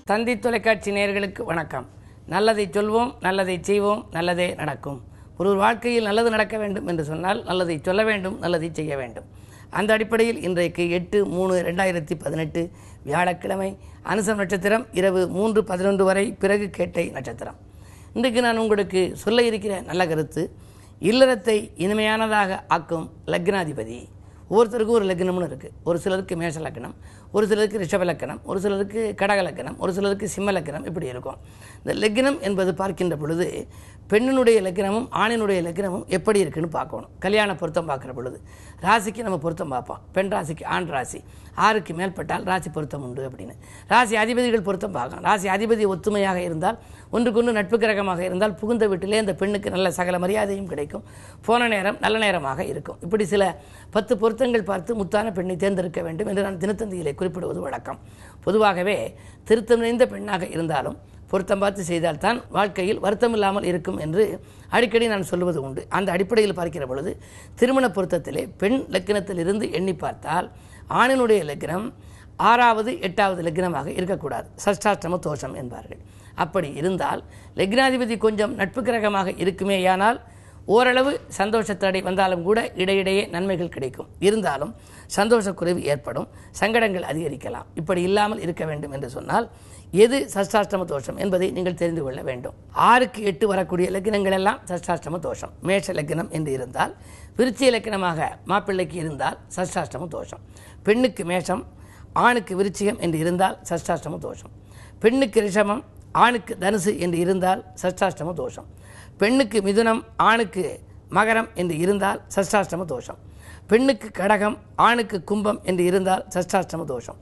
தந்தி தொலைக்காட்சி நேயர்களுக்கு வணக்கம். நல்லதை சொல்வோம், நல்லதை செய்வோம், நல்லதே நடக்கும். ஒரு வாழ்க்கையில் நல்லது நடக்க வேண்டும் என்று சொன்னால் நல்லதை சொல்ல வேண்டும், நல்லதை செய்ய வேண்டும். அந்த அடிப்படையில் இன்றைக்கு 8/3/2018 வியாழக்கிழமை அனுசம் நட்சத்திரம் இரவு 3:11 வரை, பிறகு கேட்டை நட்சத்திரம். இன்றைக்கு நான் உங்களுக்கு சொல்ல இருக்கிற நல்ல கருத்து, இல்லறத்தை இனிமையானதாக ஆக்கும் லக்னாதிபதி. ஒவ்வொருத்தருக்கும் ஒரு லக்னம்னு இருக்குது. ஒரு சிலருக்கு மேஷ லக்னம், ஒரு சிலருக்கு ரிஷப லக்னம், ஒரு சிலருக்கு கடக லக்னம், ஒரு சிலருக்கு சிம்ம லக்னம், இப்படி இருக்கும். இந்த லக்னம் என்பது பார்க்கின்ற பொழுது பெண்ணினுடைய லக்னமும் ஆணினுடைய லக்னமும் எப்படி இருக்குன்னு பார்க்கணும். கல்யாண பொருத்தம் பார்க்குற பொழுது ராசிக்கு நம்ம பொருத்தம் பார்ப்போம். பெண் ராசிக்கு ஆண் ராசி 6க்கு மேற்பட்டால் ராசி பொருத்தம் உண்டு அப்படின்னு. ராசி அதிபதிகள் பொருத்தம் பார்க்கலாம். ராசி அதிபதி ஒத்துமையாக இருந்தால், ஒன்றுக்கொன்று நட்பு கிரகமாக இருந்தால், புகுந்த வீட்டிலே அந்த பெண்ணுக்கு நல்ல சகல மரியாதையும் கிடைக்கும். போன நேரம் நல்ல நேரமாக இருக்கும். இப்படி சில 10 பொருத்தங்கள் பார்த்து முத்தான பெண்ணை தேர்ந்தெடுக்க வேண்டும் என்று நான் தினத்தந்தியிலே குறிப்பிடுவது வழக்கம். பொதுவாகவே திருத்தம் நிறைந்த பெண்ணாக இருந்தாலும் பொருத்தம் பார்த்து செய்தால்தான் வாழ்க்கையில் வருத்தம் இல்லாமல் இருக்கும் என்று அடிக்கடி நான் சொல்லுவது உண்டு. அந்த அடிப்படையில் பார்க்கிற பொழுது திருமண பொருத்தத்திலே பெண் லக்னத்திலிருந்து எண்ணி பார்த்தால் ஆணினுடைய லக்னம் 6வது 8வது லக்னமாக இருக்கக்கூடாது. சஷ்டாஷ்டம தோஷம் என்பார்கள். அப்படி இருந்தால் லக்னாதிபதி கொஞ்சம் நட்பு கிரகமாக இருக்குமேயானால் ஓரளவு சந்தோஷத்தடை வந்தாலும் கூட இடையிடையே நன்மைகள் கிடைக்கும். இருந்தாலும் சந்தோஷக்குறைவு ஏற்படும், சங்கடங்கள் அதிகரிக்கலாம். இப்படி இல்லாமல் இருக்க வேண்டும் என்று சொன்னால் எது சஷ்டாஷ்டம தோஷம் என்பதை நீங்கள் தெரிந்து கொள்ள வேண்டும். 6க்கு 8 வரக்கூடிய லக்னங்கள் எல்லாம் சஷ்டாஷ்டம தோஷம். மேஷ லக்னம் என்று இருந்தால், விருச்சிக லக்னமாக மாப்பிள்ளைக்கு இருந்தால் சஷ்டாஷ்டம தோஷம். பெண்ணுக்கு மேஷம், ஆணுக்கு விருச்சிகம் என்று இருந்தால் சஷ்டாஷ்டம தோஷம். பெண்ணுக்கு ரிஷபம், ஆணுக்கு தனுசு என்று இருந்தால் சஷ்டாஷ்டம தோஷம். பெண்ணுக்கு மிதுனம், ஆணுக்கு மகரம் என்று இருந்தால் சஷ்டாஷ்டம தோஷம். பெண்ணுக்கு கடகம், ஆணுக்கு கும்பம் என்று இருந்தால் சஷ்டாஷ்டம தோஷம்.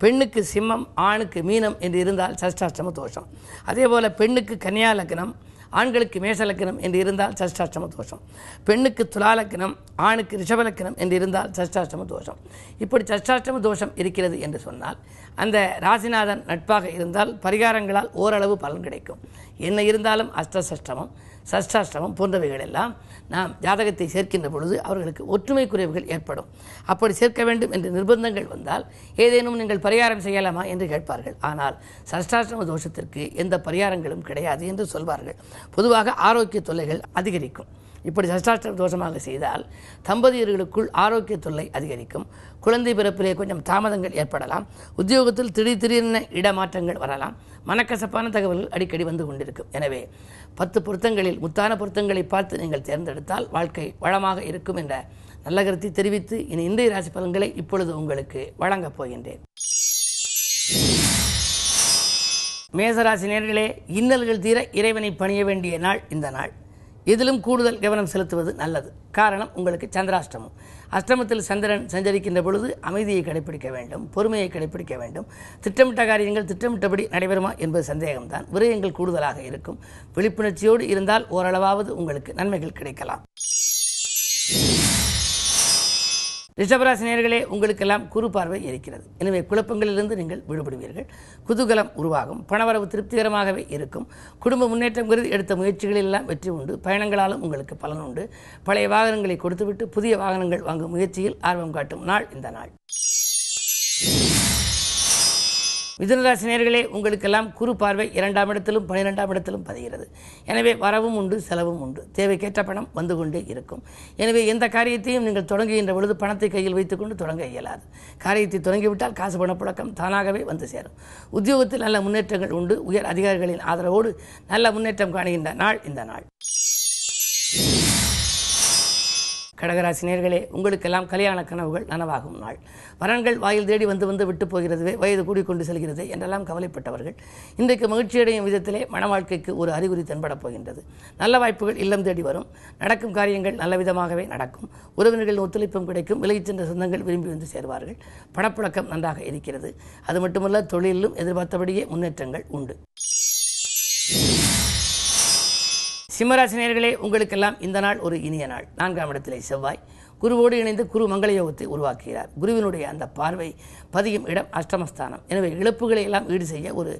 பெண்ணுக்கு சிம்மம், ஆணுக்கு மீனம் என்று இருந்தால் சஷ்டாஷ்டம தோஷம். அதே போல் பெண்ணுக்கு கன்னியா லக்னம், ஆண்களுக்கு மேஷ லக்னம் என்று இருந்தால் சஷ்டாஷ்டம தோஷம். பெண்ணுக்கு துலா லக்னம், ஆணுக்கு ரிஷப லக்னம் என்று இருந்தால் சஷ்டாஷ்டம தோஷம். இப்படி சஷ்டாஷ்டம தோஷம் இருக்கிறது என்று சொன்னால் அந்த ராசிநாதன் நட்பாக இருந்தால் பரிகாரங்களால் ஓரளவு பலன் கிடைக்கும். என்ன இருந்தாலும் அஷ்டசஷ்டமம், சஷ்டாஷ்டமம் போன்றவைகள் எல்லாம் நாம் ஜாதகத்தை சேர்க்கின்ற பொழுது அவர்களுக்கு ஒற்றுமை குறைவுகள் ஏற்படும். அப்படி சேர்க்க வேண்டும் என்று நிர்பந்தங்கள் வந்தால் ஏதேனும் நீங்கள் பரிகாரம் செய்யலாமா என்று கேட்பார்கள். ஆனால் சஷ்டாஷ்டம தோஷத்திற்கு எந்த பரிகாரங்களும் கிடையாது என்று சொல்வார்கள். பொதுவாக ஆரோக்கிய தொல்லைகள் அதிகரிக்கும். இப்படி சஷ்டாஷ்டம தோஷமாக செய்தால் தம்பதியர்களுக்குள் ஆரோக்கிய தொல்லை அதிகரிக்கும். குழந்தை பிறப்பிலே கொஞ்சம் தாமதங்கள் ஏற்படலாம். உத்தியோகத்தில் திடீரென இடமாற்றங்கள் வரலாம். மனக்கசப்பான தகவல்கள் அடிக்கடி வந்து கொண்டிருக்கும். எனவே 10 பொருத்தங்களில் முத்தான பொருத்தங்களை பார்த்து நீங்கள் தேர்ந்தெடுத்தால் வாழ்க்கை வளமாக இருக்கும் என்ற நல்ல கருத்தை தெரிவித்து இன்றைய ராசி பலன்களை இப்பொழுது உங்களுக்கு வழங்கப் போகின்றேன். மேசராசி நேயர்களே, இன்னல்கள் தீர இறைவனை பணிய வேண்டிய நாள் இந்த நாள். இதிலும் கூடுதல் கவனம் செலுத்துவது நல்லது. காரணம், உங்களுக்கு சந்திராஷ்டமம். அஷ்டமத்தில் சந்திரன் சஞ்சரிக்கின்ற பொழுது அமைதியை கடைபிடிக்க வேண்டும், பொறுமையை கடைபிடிக்க வேண்டும். திட்டமிட்ட காரியங்கள் திட்டமிட்டபடி நடைபெறுமா என்பது சந்தேகம்தான். விரயங்கள் கூடுதலாக இருக்கும். விழிப்புணர்ச்சியோடு இருந்தால் ஓரளவாவது உங்களுக்கு நன்மைகள் கிடைக்கலாம். ரிஷபராசி நேயர்களே, உங்களுக்கெல்லாம் குரு பார்வை இருக்கிறது. எனவே குழப்பங்களிலிருந்து நீங்கள் விடுபடுவீர்கள். குதூகலம் உருவாகும். பணவரவு திருப்திகரமாகவே இருக்கும். குடும்ப முன்னேற்றம் கருதி எடுத்த முயற்சிகளில் எல்லாம் வெற்றி உண்டு. பயணங்களாலும் உங்களுக்கு பலன் உண்டு. பழைய வாகனங்களை கொடுத்துவிட்டு புதிய வாகனங்கள் வாங்கும் முயற்சியில் ஆர்வம் காட்டும் நாள் இந்த நாள். மிதுனராசி நேயர்களே, உங்களுக்கெல்லாம் குரு பார்வை 2ஆம் இடத்திலும் 12ஆம் இடத்திலும் பதிகிறது. எனவே வரவும் உண்டு, செலவும் உண்டு. தேவைக்கேற்ற பணம் வந்து கொண்டே இருக்கும். எனவே எந்த காரியத்தையும் நீங்கள் தொடங்குகின்ற பொழுது பணத்தை கையில் வைத்துக்கொண்டு தொடங்க இயலாது. காரியத்தை தொடங்கிவிட்டால் காசு பணப்புழக்கம் தானாகவே வந்து சேரும். உத்தியோகத்தில் நல்ல முன்னேற்றங்கள் உண்டு. உயர் அதிகாரிகளின் ஆதரவோடு நல்ல முன்னேற்றம் காணுகின்ற நாள் இந்த நாள். கடகராசி நேயர்களே, உங்களுக்கெல்லாம் கல்யாண கனவுகள் நனவாகும் நாள். வரன்கள் வாயில் தேடி வந்து விட்டு போகிறதுவே, வயது கூடிக்கொண்டு செல்கிறது என்றெல்லாம் கவலைப்பட்டவர்கள் இன்றைக்கு மகிழ்ச்சியடையும் விதத்திலே மன வாழ்க்கைக்கு ஒரு அறிகுறி தென்படப் போகின்றது. நல்ல வாய்ப்புகள் இல்லம் தேடி வரும். நடக்கும் காரியங்கள் நல்ல விதமாகவே நடக்கும். உறவினர்களின் ஒத்துழைப்பும் கிடைக்கும். விலகிச் சென்ற சொந்தங்கள் விரும்பி வந்து சேர்வார்கள். பணப்புழக்கம் நன்றாக இருக்கிறது. அது மட்டுமல்ல, தொழிலிலும் எதிர்பார்த்தபடியே முன்னேற்றங்கள் உண்டு. சிம்மராசி நேயர்களே, உங்களுக்கெல்லாம் இந்த நாள் ஒரு இனிய நாள். 4ஆம் இடத்திலே செவ்வாய், குருவோடு இணைந்து குரு மங்கள யோகத்தை உருவாக்குகிறார். குருவினுடைய அந்த பார்வை பதியும் இடம் அஷ்டமஸ்தானம். எனவே இழப்புகளை எல்லாம் ஈடு செய்ய ஒரு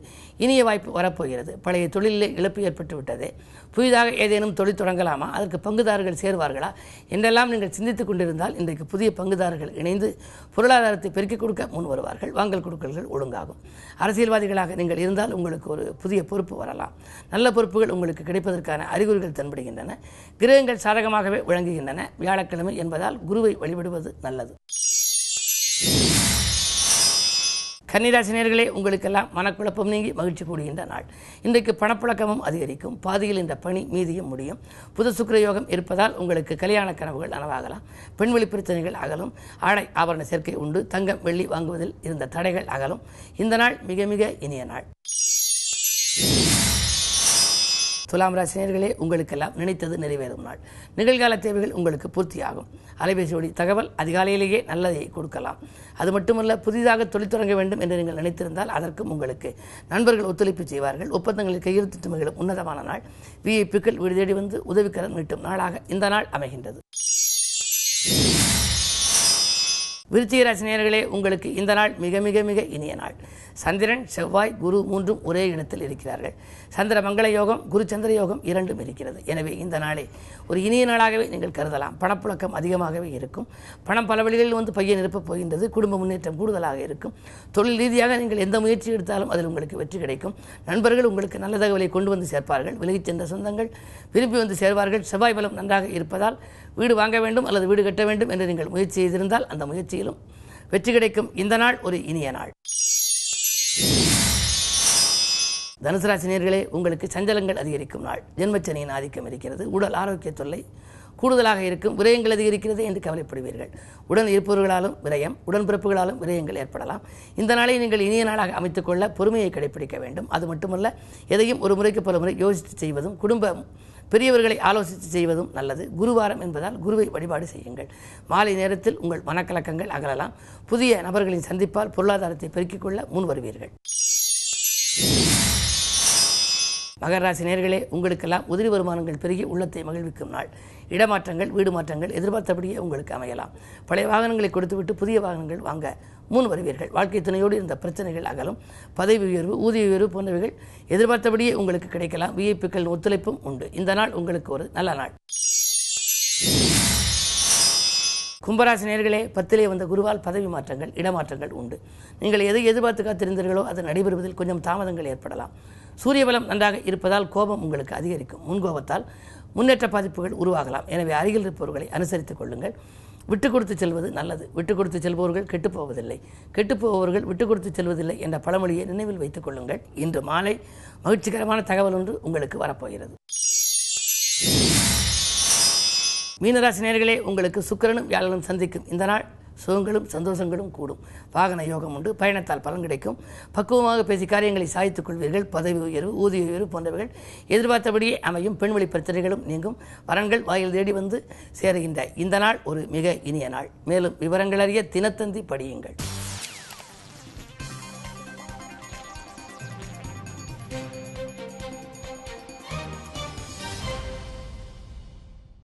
இனிய வாய்ப்பு வரப்போகிறது. பழைய தொழிலிலே இழப்பு ஏற்பட்டு விட்டது, புதிதாக ஏதேனும் தொழில் தொடங்கலாமா, அதற்கு பங்குதாரர்கள் சேருவார்களா என்றெல்லாம் நீங்கள் சிந்தித்துக் கொண்டிருந்தால் இன்றைக்கு புதிய பங்குதாரர்கள் இணைந்து பொருளாதாரத்தை பெருக்கிக் கொடுக்க முன் வருவார்கள். வாங்கல் கொடுக்கல்கள் ஒழுங்காகும். அரசியல்வாதிகளாக நீங்கள் இருந்தால் உங்களுக்கு ஒரு புதிய பொறுப்பு வரலாம். நல்ல பொறுப்புகள் உங்களுக்கு கிடைப்பதற்கான அறிகுறிகள் தென்படுகின்றன. கிரகங்கள் சாதகமாகவே விளங்குகின்றன. வியாழக்கிழமை என்பதால் குருவை வழிபடுவது நல்லது. கன்னிராசினியர்களே, உங்களுக்கெல்லாம் மனக்குழப்பம் நீங்கி மகிழ்ச்சி கூடுகின்ற நாள். இன்றைக்கு பணப்புழக்கமும் அதிகரிக்கும். பாதியில் இந்த பணி மீதியும் முடியும். புது சுக்கிர யோகம் இருப்பதால் உங்களுக்கு கல்யாண கனவுகள் நனவாகலாம். பெண்வெளி பிரச்சனைகள் அகலும். ஆடை ஆபரண சேர்க்கை உண்டு. தங்கம் வெள்ளி வாங்குவதில் இருந்த தடைகள் அகலும். இந்த நாள் மிக மிக இனிய நாள். துலாம் ராசினியர்களே, உங்களுக்கெல்லாம் நினைத்தது நிறைவேறும் நாள். நிகழ்கால தேவைகள் உங்களுக்கு பூர்த்தியாகும். அலைபேசியோடி தகவல் அதிகாலையிலேயே நல்லதை கொடுக்கலாம். அது மட்டுமல்ல, புதிதாக தொழில் தொடங்க வேண்டும் என்று நீங்கள் நினைத்திருந்தால் அதற்கும் உங்களுக்கு நண்பர்கள் ஒத்துழைப்பு செய்வார்கள். ஒப்பந்தங்களில் கையெழுத்திட்டு மகிழும் உன்னதமான நாள். விஐபிக்கள் வீடு தேடி வந்து உதவிக்கரம் நீட்டும் நாளாக இந்த நாள் அமைகின்றது. விருச்சிக ராசினியர்களே, உங்களுக்கு இந்த நாள் மிக மிக மிக இனிய நாள். சந்திரன் செவ்வாய் குரு மூன்றும் ஒரே இடத்தில் இருக்கிறார்கள். சந்திர மங்கள யோகம் குரு சந்திர யோகம் இரண்டும் இருக்கிறது. எனவே இந்த நாளை ஒரு இனிய நாளாகவே நீங்கள் கருதலாம். பணப்புழக்கம் அதிகமாகவே இருக்கும். பணம் பல வழிகளில் வந்து பையன் நிரப்பப் போகின்றது. குடும்ப முன்னேற்றம் கூடுதலாக இருக்கும். தொழில் ரீதியாக நீங்கள் எந்த முயற்சி எடுத்தாலும் அதில் உங்களுக்கு வெற்றி கிடைக்கும். நண்பர்கள் உங்களுக்கு நல்ல தகவலை கொண்டு வந்து சேர்ப்பார்கள். விலகிச் சென்ற சொந்தங்கள் விரும்பி வந்து சேர்வார்கள். செவ்வாய் பலம் நன்றாக இருப்பதால் வீடு வாங்க வேண்டும் அல்லது வீடு கட்ட வேண்டும் என்று நீங்கள் முயற்சி செய்திருந்தால் அந்த முயற்சியிலும் வெற்றி கிடைக்கும். இந்த நாள் ஒரு இனிய நாள். தனுசு ராசி நேயர்களே, உங்களுக்கு சஞ்சலங்கள் அதிகரிக்கும் நாள். ஜென்மச்சனியின் ஆதிக்கம் இருக்கிறது. உடல் ஆரோக்கிய தொல்லை கூடுதலாக இருக்கும். விரயங்கள் அதிகரிக்கிறது என்று கவலைப்படுவீர்கள். உடன் இருப்பவர்களாலும் விரயம், உடன்பிறப்புகளாலும் விரயங்கள் ஏற்படலாம். இந்த நாளை நீங்கள் இனிய நாளாக அமைத்துக்கொள்ள பொறுமையை கடைபிடிக்க வேண்டும். அது மட்டுமல்ல, எதையும் ஒரு முறைக்கு பல முறை யோசித்து செய்வதும் குடும்ப பெரியவர்களை ஆலோசித்து செய்வதும் நல்லது. குருவாரம் என்பதால் குருவை வழிபாடு செய்யுங்கள். மாலை நேரத்தில் உங்கள் மனக்கலக்கங்கள் அகலலாம். புதிய நபர்களின் சந்திப்பால் பொருளாதாரத்தை பெருக்கிக் கொள்ள முன் வருவீர்கள். மகர ராசி நேயர்களே, உங்களுக்கெல்லாம் உதிரி வருமானங்கள் பெருகி உள்ளத்தை மகிழ்விக்கும் நாள். இடமாற்றங்கள் வீடு மாற்றங்கள் எதிர்பார்த்தபடியே உங்களுக்கு அமையலாம். பழைய வாகனங்களை கொடுத்துவிட்டு புதிய வாகனங்கள் வாங்க முன் வருவீர்கள். வாழ்க்கை துணையோடு இருந்த பிரச்சனைகள் அகலும். பதவி உயர்வு ஊதிய உயர்வு போன்றவைகள் எதிர்பார்த்தபடியே உங்களுக்கு கிடைக்கலாம். விஐபிக்கள் ஒத்துழைப்பும் உண்டு. இந்த நாள் உங்களுக்கு ஒரு நல்ல நாள். கும்பராசி நேயர்களே, 10லே வந்த குருவால் பதவி மாற்றங்கள் இடமாற்றங்கள் உண்டு. நீங்கள் எதை எதிர்பார்த்து காத்திருந்தீர்களோ அது நடைபெறுவதில் கொஞ்சம் தாமதங்கள் ஏற்படலாம். சூரிய பலம் நன்றாக இருப்பதால் கோபம் உங்களுக்கு அதிகரிக்கும். முன்கோபத்தால் முன்னேற்ற பாதிப்புகள் உருவாகலாம். எனவே அருகில் இருப்பவர்களை அனுசரித்துக் கொள்ளுங்கள். விட்டு கொடுத்து செல்வது நல்லது. விட்டு கொடுத்து செல்பவர்கள் கெட்டுப்போவதில்லை, கெட்டுப்போவர்கள் விட்டு கொடுத்து செல்வதில்லை என்ற பழமொழியை நினைவில் வைத்துக் கொள்ளுங்கள். இன்று மாலை மகிழ்ச்சிகரமான தகவல் ஒன்று உங்களுக்கு வரப்போகிறது. மீனராசி நேயர்களே, உங்களுக்கு சுக்கிரனும் வியாழனும் சந்திக்கும் இந்த நாள் சுகங்களும் சந்தோஷங்களும் கூடும். வாகன யோகம் உண்டு. பயணத்தால் பலன் கிடைக்கும். பக்குவமாக பேசி காரியங்களை சாதித்துக் கொள்வீர்கள். பதவி உயர்வு ஊதிய உயர்வு போன்றவைகள் எதிர்பார்த்தபடியே அமையும். பெண்வெளி பிரச்சனைகளும் நீங்கும். வரன்கள் வாயில் தேடி வந்து சேருகின்ற இந்த நாள் ஒரு மிக இனிய நாள். மேலும் விவரங்கள் அறிய தினத்தந்தி படியுங்கள்.